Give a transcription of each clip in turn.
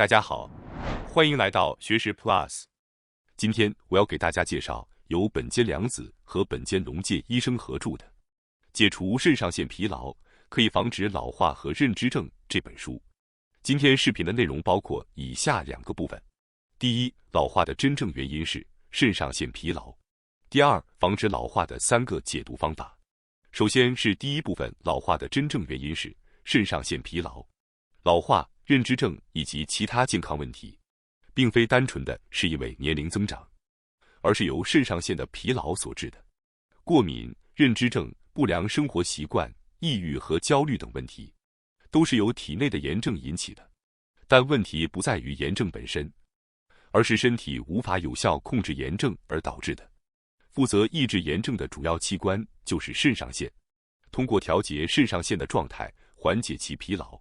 大家好，欢迎来到学识 Plus。今天我要给大家介绍由本间良子和本间隆介医生合著的《解除肾上腺疲劳，可以防止老化和认知症》这本书。今天视频的内容包括以下2个部分：第一，老化的真正原因是肾上腺疲劳；第二，防止老化的3个解毒方法。首先是第一部分，老化的真正原因是肾上腺疲劳。老化、认知症以及其他健康问题，并非单纯的是因为年龄增长，而是由肾上腺的疲劳所致的。过敏、认知症、不良生活习惯、抑郁和焦虑等问题，都是由体内的炎症引起的。但问题不在于炎症本身，而是身体无法有效控制炎症而导致的。负责抑制炎症的主要器官就是肾上腺，通过调节肾上腺的状态，缓解其疲劳，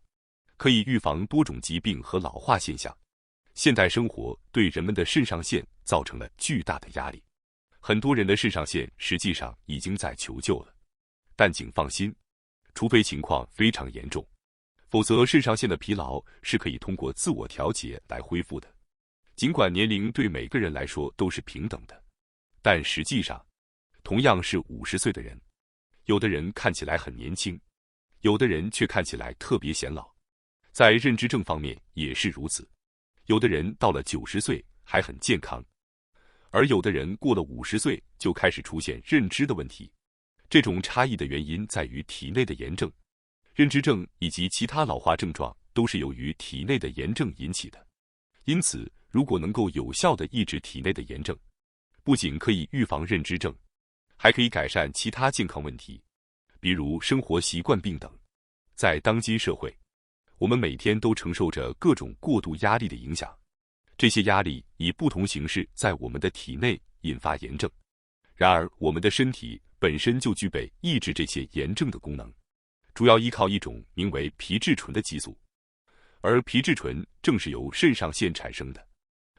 可以预防多种疾病和老化现象。现代生活对人们的肾上腺造成了巨大的压力，很多人的肾上腺实际上已经在求救了，但请放心，除非情况非常严重，否则肾上腺的疲劳是可以通过自我调节来恢复的。尽管年龄对每个人来说都是平等的，但实际上，同样是50岁的人，有的人看起来很年轻，有的人却看起来特别显老。在认知症方面也是如此，有的人到了90岁还很健康，而有的人过了50岁就开始出现认知的问题。这种差异的原因在于体内的炎症，认知症以及其他老化症状都是由于体内的炎症引起的。因此，如果能够有效地抑制体内的炎症，不仅可以预防认知症，还可以改善其他健康问题，比如生活习惯病等。在当今社会，我们每天都承受着各种过度压力的影响，这些压力以不同形式在我们的体内引发炎症。然而，我们的身体本身就具备抑制这些炎症的功能，主要依靠一种名为皮质醇的激素，而皮质醇正是由肾上腺产生的。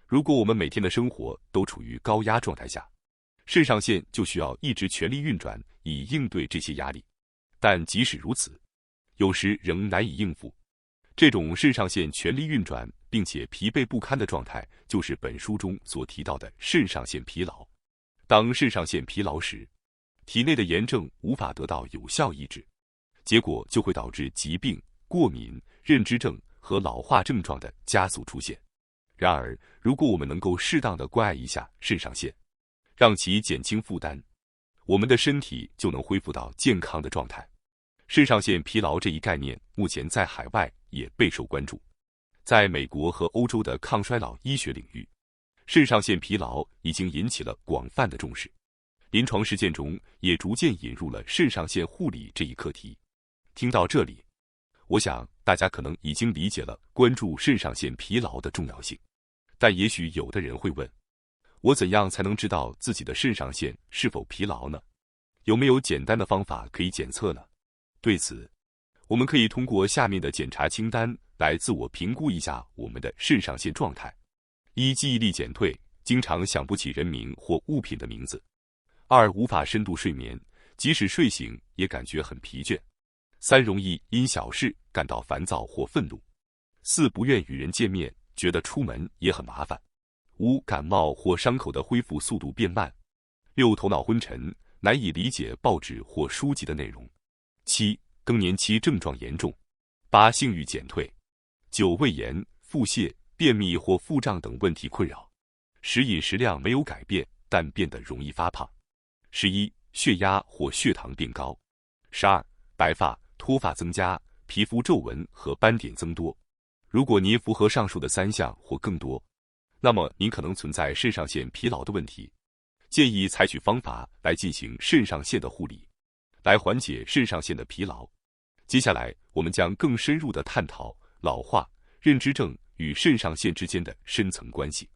如果我们每天的生活都处于高压状态下，肾上腺就需要一直全力运转以应对这些压力，但即使如此，有时仍难以应付。这种肾上腺全力运转并且疲惫不堪的状态，就是本书中所提到的肾上腺疲劳。当肾上腺疲劳时，体内的炎症无法得到有效抑制，结果就会导致疾病、过敏、认知症和老化症状的加速出现。然而，如果我们能够适当的关爱一下肾上腺，让其减轻负担，我们的身体就能恢复到健康的状态。肾上腺疲劳这一概念目前在海外也备受关注，在美国和欧洲的抗衰老医学领域，肾上腺疲劳已经引起了广泛的重视。临床实践中也逐渐引入了肾上腺护理这一课题。听到这里，我想大家可能已经理解了关注肾上腺疲劳的重要性。但也许有的人会问，我怎样才能知道自己的肾上腺是否疲劳呢？有没有简单的方法可以检测呢？对此，我们可以通过下面的检查清单来自我评估一下我们的肾上腺状态：1、记忆力减退，经常想不起人名或物品的名字；2、无法深度睡眠，即使睡醒也感觉很疲倦；3、容易因小事感到烦躁或愤怒；4、不愿与人见面，觉得出门也很麻烦；5、感冒或伤口的恢复速度变慢；6、头脑昏沉，难以理解报纸或书籍的内容；7、更年期症状严重；8、性欲减退；9、胃炎、腹泻、便秘或腹胀等问题困扰；10、饮食量没有改变，但变得容易发胖；11、血压或血糖变高；12、白发、脱发增加，皮肤皱纹和斑点增多。如果您符合上述的3项或更多，那么您可能存在肾上腺疲劳的问题，建议采取方法来进行肾上腺的护理，来缓解肾上腺的疲劳。接下来，我们将更深入地探讨老化、认知症与肾上腺之间的深层关系。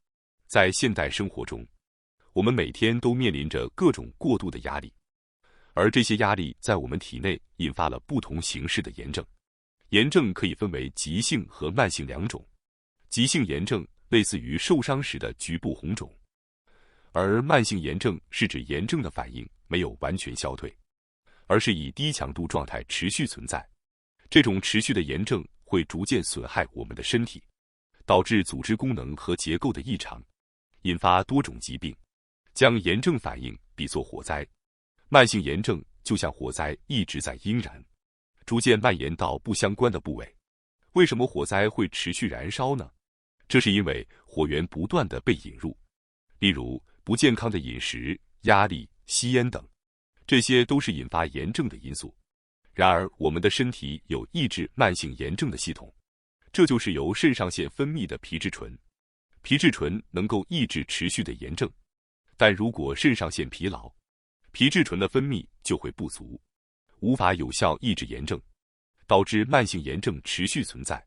在现代生活中，我们每天都面临着各种过度的压力，而这些压力在我们体内引发了不同形式的炎症。炎症可以分为急性和慢性2种。急性炎症类似于受伤时的局部红肿，而慢性炎症是指炎症的反应没有完全消退，而是以低强度状态持续存在。这种持续的炎症会逐渐损害我们的身体，导致组织功能和结构的异常，引发多种疾病，将炎症反应比作火灾。慢性炎症就像火灾一直在阴燃，逐渐蔓延到不相关的部位。为什么火灾会持续燃烧呢？这是因为火源不断地被引入，例如不健康的饮食、压力、吸烟等，这些都是引发炎症的因素。然而，我们的身体有抑制慢性炎症的系统，这就是由肾上腺分泌的皮质醇。皮质醇能够抑制持续的炎症，但如果肾上腺疲劳，皮质醇的分泌就会不足，无法有效抑制炎症，导致慢性炎症持续存在，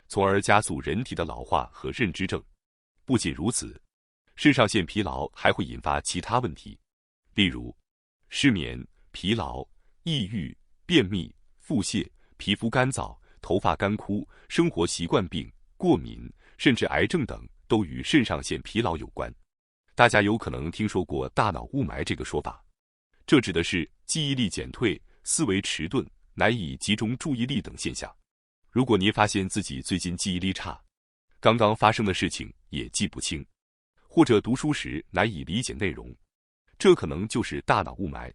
从而加速人体的老化和认知症。不仅如此，肾上腺疲劳还会引发其他问题，例如失眠、疲劳、抑郁、便秘、腹泻、皮肤干燥、头发干枯、生活习惯病、过敏，甚至癌症等都与肾上腺疲劳有关。大家有可能听说过大脑雾霾这个说法，这指的是记忆力减退、思维迟钝、难以集中注意力等现象。如果您发现自己最近记忆力差，刚刚发生的事情也记不清，或者读书时难以理解内容，这可能就是大脑雾霾。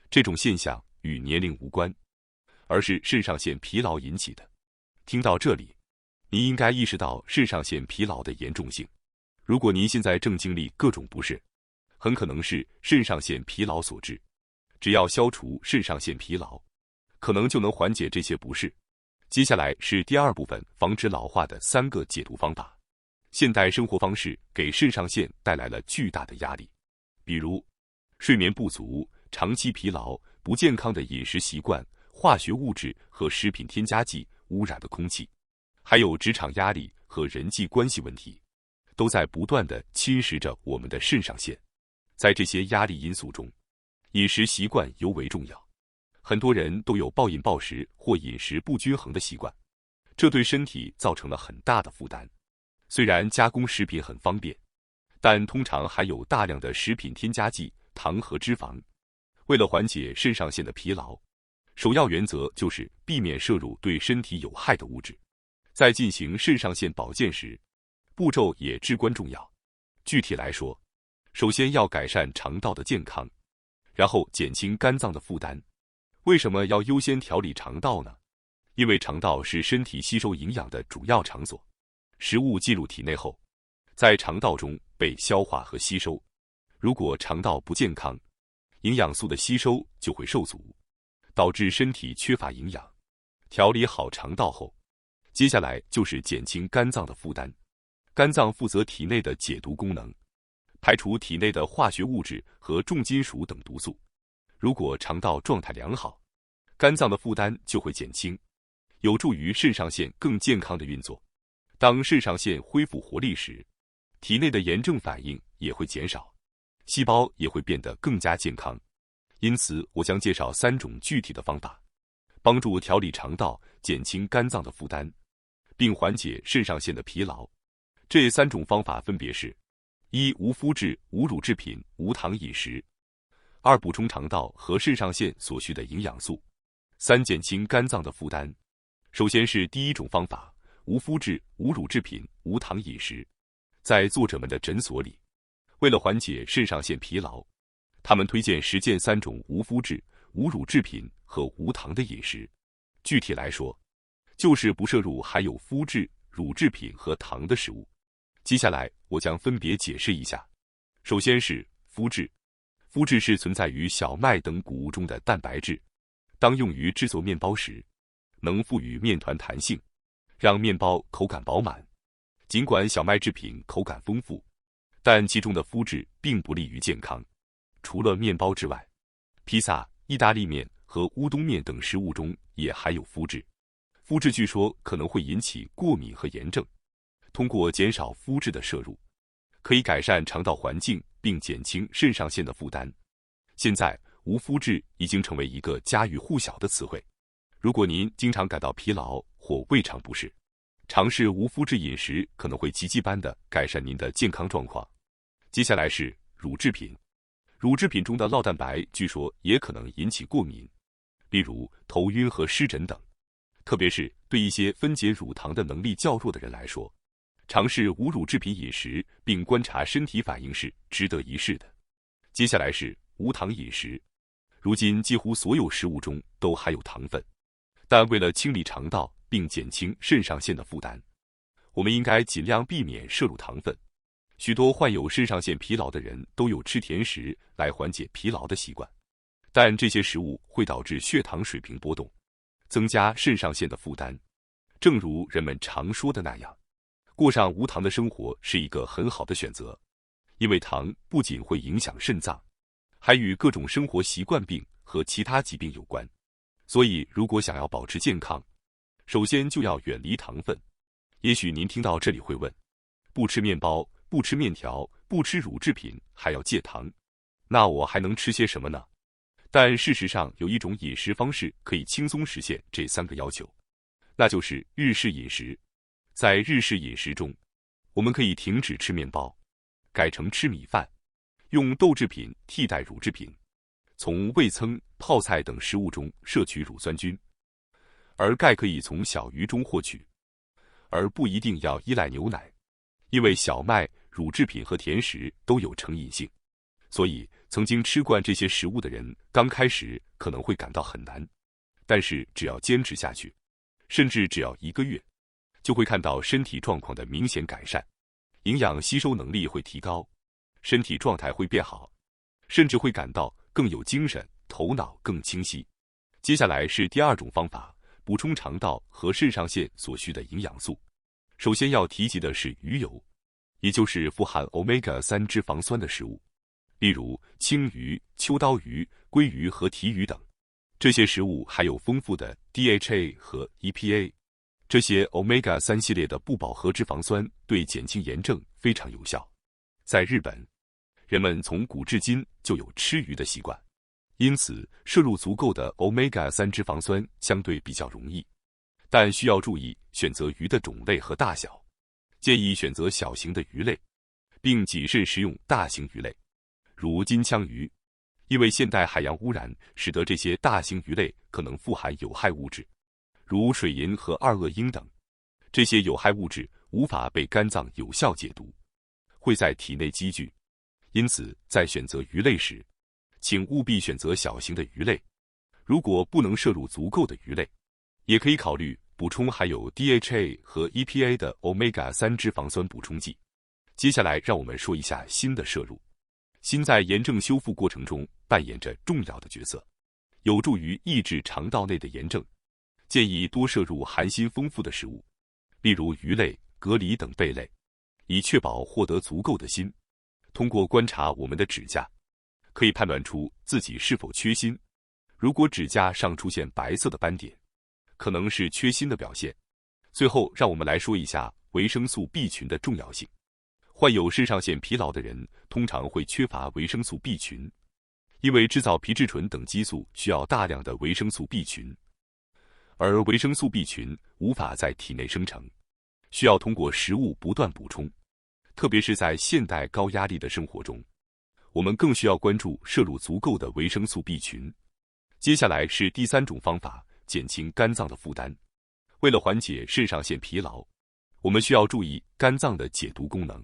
这种现象与年龄无关，而是肾上腺疲劳引起的。听到这里，您应该意识到肾上腺疲劳的严重性。如果您现在正经历各种不适，很可能是肾上腺疲劳所致。只要消除肾上腺疲劳，可能就能缓解这些不适。接下来是第二部分，防止老化的3个解毒方法。现代生活方式给肾上腺带来了巨大的压力，比如睡眠不足、长期疲劳、不健康的饮食习惯、化学物质和食品添加剂污染的空气，还有职场压力和人际关系问题，都在不断地侵蚀着我们的肾上腺。在这些压力因素中，饮食习惯尤为重要。很多人都有暴饮暴食或饮食不均衡的习惯，这对身体造成了很大的负担。虽然加工食品很方便，但通常含有大量的食品添加剂、糖和脂肪。为了缓解肾上腺的疲劳，首要原则就是避免摄入对身体有害的物质。在进行肾上腺保健时，步骤也至关重要。具体来说，首先要改善肠道的健康，然后减轻肝脏的负担。为什么要优先调理肠道呢？因为肠道是身体吸收营养的主要场所。食物进入体内后，在肠道中被消化和吸收。如果肠道不健康，营养素的吸收就会受阻，导致身体缺乏营养。调理好肠道后，接下来就是减轻肝脏的负担。肝脏负责体内的解毒功能，排除体内的化学物质和重金属等毒素。如果肠道状态良好，肝脏的负担就会减轻，有助于肾上腺更健康的运作。当肾上腺恢复活力时，体内的炎症反应也会减少，细胞也会变得更加健康。因此，我将介绍3种具体的方法，帮助调理肠道，减轻肝脏的负担，并缓解肾上腺的疲劳。这3种方法分别是：1. 无麸质、无乳制品、无糖饮食；2. 补充肠道和肾上腺所需的营养素；3. 减轻肝脏的负担。首先是第一种方法，无麸质、无乳制品、无糖饮食。在作者们的诊所里，为了缓解肾上腺疲劳，他们推荐实践3种无麸质、无乳制品和无糖的饮食。具体来说，就是不摄入含有麸质、乳制品和糖的食物。接下来我将分别解释一下。首先是麸质。麸质是存在于小麦等谷物中的蛋白质，当用于制作面包时，能赋予面团弹性，让面包口感饱满。尽管小麦制品口感丰富，但其中的麸质并不利于健康。除了面包之外，披萨、意大利面和乌冬面等食物中也含有麸质。麸质据说可能会引起过敏和炎症。通过减少麸质的摄入，可以改善肠道环境并减轻肾上腺的负担。现在，无麸质已经成为一个家喻户晓的词汇。如果您经常感到疲劳或胃肠不适，尝试无麸质饮食可能会奇迹般地改善您的健康状况。接下来是乳制品。乳制品中的酪蛋白据说也可能引起过敏，例如头晕和湿疹等。特别是对一些分解乳糖的能力较弱的人来说，尝试无乳制品饮食并观察身体反应是值得一试的。接下来是无糖饮食。如今几乎所有食物中都含有糖分，但为了清理肠道并减轻肾上腺的负担，我们应该尽量避免摄入糖分。许多患有肾上腺疲劳的人都有吃甜食来缓解疲劳的习惯，但这些食物会导致血糖水平波动，增加肾上腺的负担。正如人们常说的那样，过上无糖的生活是一个很好的选择，因为糖不仅会影响肾脏，还与各种生活习惯病和其他疾病有关。所以如果想要保持健康，首先就要远离糖分。也许您听到这里会问，不吃面包，不吃面条，不吃乳制品，还要戒糖，那我还能吃些什么呢？但事实上有一种饮食方式可以轻松实现这3个要求，那就是日式饮食。在日式饮食中，我们可以停止吃面包，改成吃米饭，用豆制品替代乳制品，从味噌、泡菜等食物中摄取乳酸菌，而钙可以从小鱼中获取，而不一定要依赖牛奶，因为小麦、乳制品和甜食都有成瘾性，所以曾经吃惯这些食物的人刚开始可能会感到很难，但是只要坚持下去，甚至只要1个月，就会看到身体状况的明显改善，营养吸收能力会提高，身体状态会变好，甚至会感到更有精神，头脑更清晰。接下来是第2种方法，补充肠道和肾上腺所需的营养素。首先要提及的是鱼油，也就是富含 Omega-3 脂肪酸的食物，例如青鱼、秋刀鱼、鲑鱼和鲫鱼等。这些食物含有丰富的 DHA 和 EPA， 这些 Omega-3 系列的不饱和脂肪酸对减轻炎症非常有效。在日本，人们从古至今就有吃鱼的习惯，因此摄入足够的 Omega-3 脂肪酸相对比较容易，但需要注意选择鱼的种类和大小，建议选择小型的鱼类，并谨慎食用大型鱼类，如金枪鱼，因为现代海洋污染使得这些大型鱼类可能富含有害物质，如水银和二恶英等。这些有害物质无法被肝脏有效解毒，会在体内积聚，因此在选择鱼类时，请务必选择小型的鱼类。如果不能摄入足够的鱼类，也可以考虑补充含有 DHA 和 EPA 的 Omega-3 脂肪酸补充剂。接下来让我们说一下锌的摄入。锌在炎症修复过程中扮演着重要的角色，有助于抑制肠道内的炎症。建议多摄入含锌丰富的食物，例如鱼类、蛤蜊等贝类，以确保获得足够的锌。通过观察我们的指甲，可以判断出自己是否缺锌。如果指甲上出现白色的斑点，可能是缺锌的表现。最后，让我们来说一下维生素 B 群的重要性。患有肾上腺疲劳的人通常会缺乏维生素 B 群，因为制造皮质醇等激素需要大量的维生素 B 群，而维生素 B 群无法在体内生成，需要通过食物不断补充。特别是在现代高压力的生活中，我们更需要关注摄入足够的维生素 B 群。接下来是第3种方法，减轻肝脏的负担。为了缓解肾上腺疲劳，我们需要注意肝脏的解毒功能。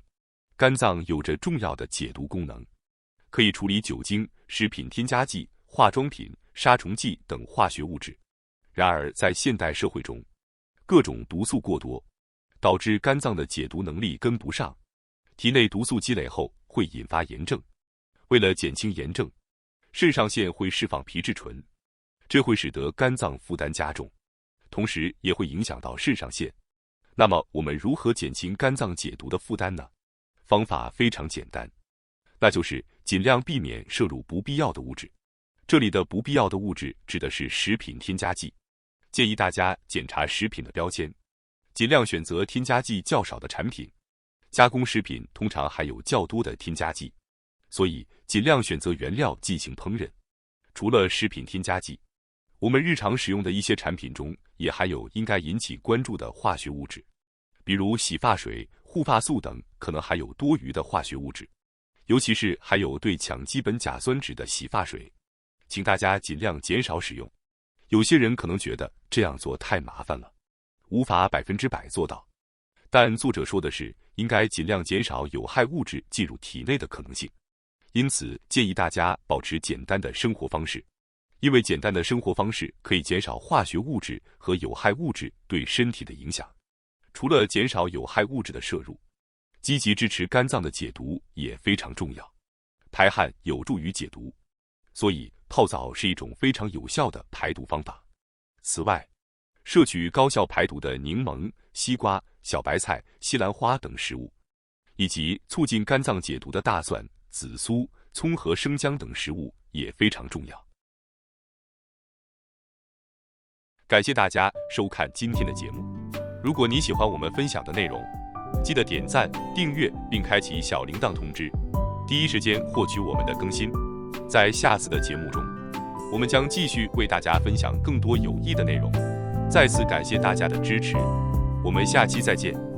肝脏有着重要的解毒功能，可以处理酒精、食品添加剂、化妆品、杀虫剂等化学物质。然而，在现代社会中，各种毒素过多，导致肝脏的解毒能力跟不上，体内毒素积累后会引发炎症。为了减轻炎症，肾上腺会释放皮质醇，这会使得肝脏负担加重，同时也会影响到肾上腺。那么，我们如何减轻肝脏解毒的负担呢？方法非常简单，那就是尽量避免摄入不必要的物质。这里的不必要的物质指的是食品添加剂，建议大家检查食品的标签，尽量选择添加剂较少的产品。加工食品通常含有较多的添加剂，所以尽量选择原料进行烹饪。除了食品添加剂，我们日常使用的一些产品中也含有应该引起关注的化学物质，比如洗发水、护发素等可能含有多余的化学物质，尤其是含有对羟基苯甲酸酯的洗发水，请大家尽量减少使用。有些人可能觉得这样做太麻烦了，无法100%做到，但作者说的是，应该尽量减少有害物质进入体内的可能性。因此，建议大家保持简单的生活方式，因为简单的生活方式可以减少化学物质和有害物质对身体的影响。除了减少有害物质的摄入，积极支持肝脏的解毒也非常重要。排汗有助于解毒，所以泡澡是一种非常有效的排毒方法。此外，摄取高效排毒的柠檬、西瓜、小白菜、西兰花等食物，以及促进肝脏解毒的大蒜、紫苏、葱和生姜等食物也非常重要。感谢大家收看今天的节目。如果你喜欢我们分享的内容，记得点赞、订阅并开启小铃铛通知，第一时间获取我们的更新。在下次的节目中，我们将继续为大家分享更多有益的内容。再次感谢大家的支持，我们下期再见。